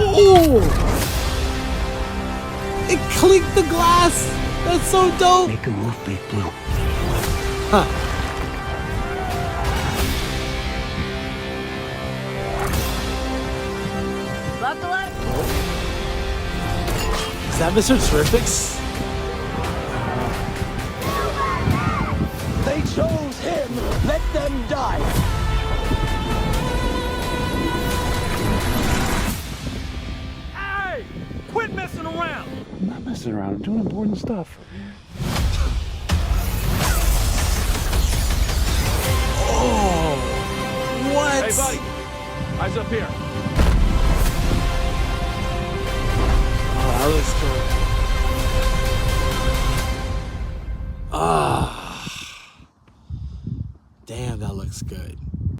Oh! It clinked the glass! That's so dope! Make a move, Big Blue. Huh. Buckle up. Is that Mr. Terrific's? They chose him. Let them die. Hey! Quit messing around! I'm not messing around. I'm doing important stuff. Oh! What? Hey, buddy. Eyes up here. Oh, that looks cool. Ah. Damn, that looks good.